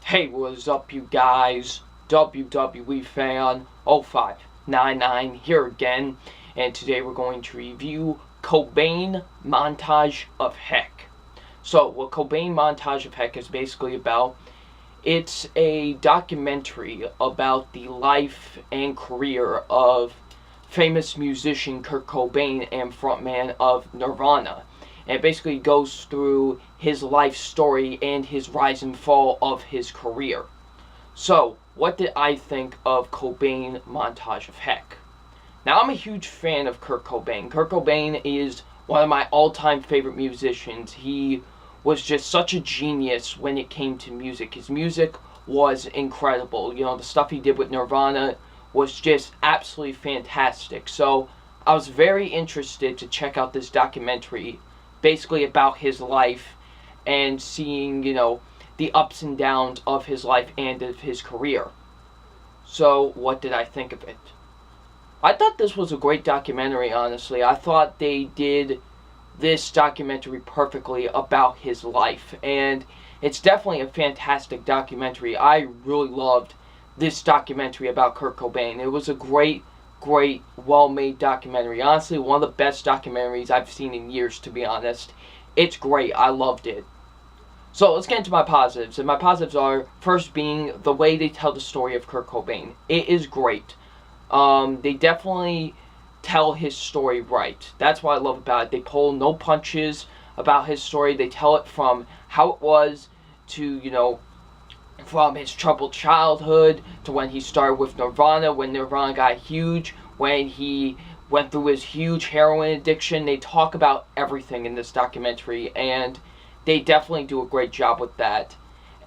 Hey, what's up, you guys? WWE fan 0599 here again, and today we're going to review Cobain Montage of Heck. So, what Cobain Montage of Heck is basically about, it's a documentary about the life and career of famous musician Kurt Cobain and frontman of Nirvana. And it basically goes through his life story and his rise and fall of his career. So, what did I think of Cobain Montage of Heck? Now, I'm a huge fan of Kurt Cobain. Kurt Cobain is one of my all-time favorite musicians. He was just such a genius when it came to music. His music was incredible. You know, the stuff he did with Nirvana was just absolutely fantastic. So, I was very interested to check out this documentary basically about his life and seeing, the ups and downs of his life and of his career. So, what did I think of it? I thought this was a great documentary, honestly. I thought they did this documentary perfectly about his life, and it's definitely a fantastic documentary. I really loved this documentary about Kurt Cobain. It was a great, well-made documentary. Honestly, one of the best documentaries I've seen in years, to be honest. It's great. I loved it. So, let's get into my positives. And my positives are, first being the way they tell the story of Kurt Cobain. It is great. They definitely tell his story right. That's what I love about it. They pull no punches about his story. They tell it from how it was to, from his troubled childhood to when he started with Nirvana, when Nirvana got huge, when he went through his huge heroin addiction. They talk about everything in this documentary, and they definitely do a great job with that.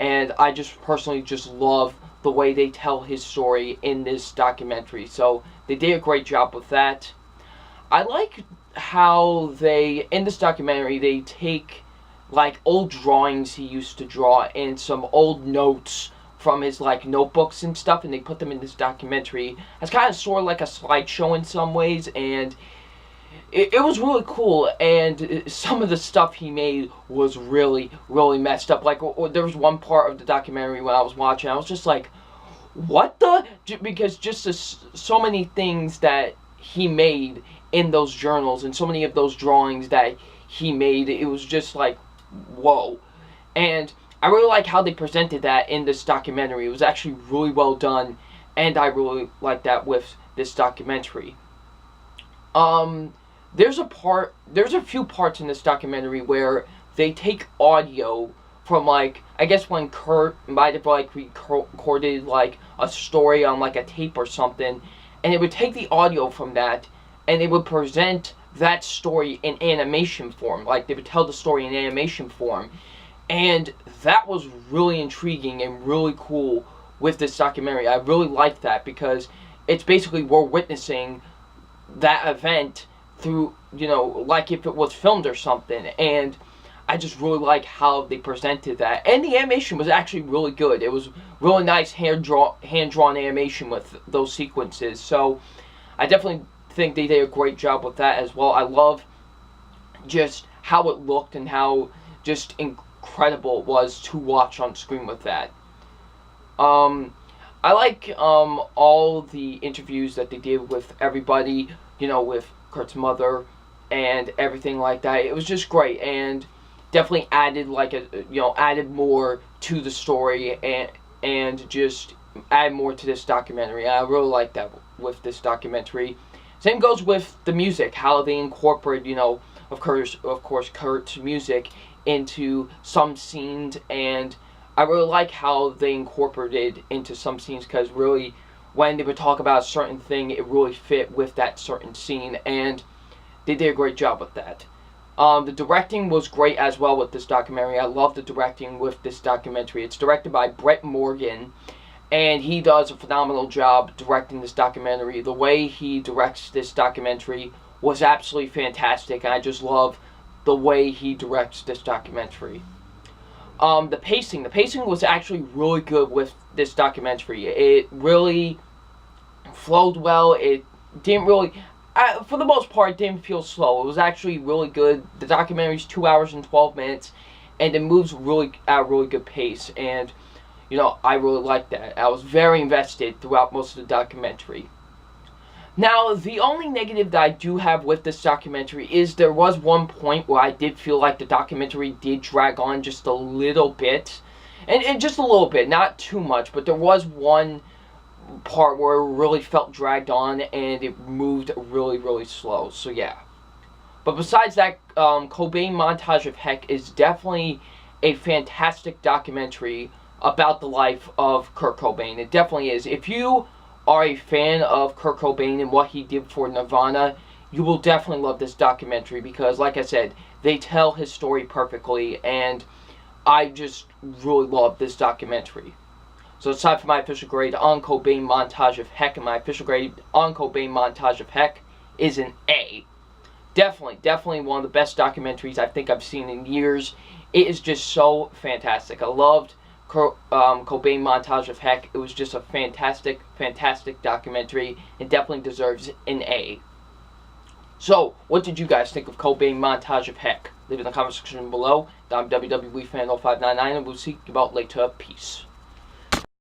And I just personally just love the way they tell his story in this documentary. So they did a great job with that. I like how in this documentary, they take like old drawings he used to draw and some old notes from his notebooks and stuff, and they put them in this documentary. It's kind of sort of like a slideshow in some ways, and it was really cool. And some of the stuff he made was really messed up. There was one part of the documentary when I was watching, I was just like, what the? Because just so many things that he made in those journals and so many of those drawings that he made, it was just like, whoa. And I really like how they presented that in this documentary. It was actually really well done, and I really like that with this documentary. There's a few parts in this documentary where they take audio from I guess when Kurt might have recorded a story on a tape or something, and it would take the audio from that and it would present that story in animation form. They would tell the story in animation form. And that was really intriguing and really cool with this documentary. I really liked that because it's basically we're witnessing that event through, like if it was filmed or something. And I just really like how they presented that. And the animation was actually really good. It was really nice hand-drawn animation with those sequences. So I definitely think they did a great job with that as well. I love just how it looked and how just incredible it was to watch on screen with that. I like all the interviews that they did with everybody, with Kurt's mother and everything like that. It was just great, and definitely added added more to the story and just add more to this documentary. I really like that with this documentary. Same goes with the music, how they incorporate, of course, Kurt's music into some scenes, and I really like how they incorporated into some scenes, because really, when they would talk about a certain thing, it really fit with that certain scene, and they did a great job with that. The directing was great as well with this documentary. I love the directing with this documentary. It's directed by Brett Morgan, and he does a phenomenal job directing this documentary. The way he directs this documentary was absolutely fantastic, and I just love the way he directs this documentary. The pacing was actually really good with this documentary. It really flowed well. It didn't really, for the most part, it didn't feel slow. It was actually really good. The documentary is 2 hours and 12 minutes, and it moves really at a really good pace. And I really liked that. I was very invested throughout most of the documentary. Now, the only negative that I do have with this documentary is there was one point where I did feel like the documentary did drag on just a little bit. And just a little bit, not too much, but there was one part where it really felt dragged on and it moved really, really slow. So, yeah. But besides that, Cobain Montage of Heck is definitely a fantastic documentary about the life of Kurt Cobain. It definitely is. If you are a fan of Kurt Cobain and what he did for Nirvana, you will definitely love this documentary because, like I said, they tell his story perfectly, and I just really love this documentary. So it's time for my official grade on Cobain Montage of Heck, and my official grade on Cobain Montage of Heck is an A. Definitely one of the best documentaries I think I've seen in years. It is just so fantastic. I loved Cobain Montage of Heck. It was just a fantastic documentary. It definitely deserves an A. So, what did you guys think of Cobain Montage of Heck? Leave it in the comment section below. I'm WWE Fan 0599, and we'll see you about later. Peace.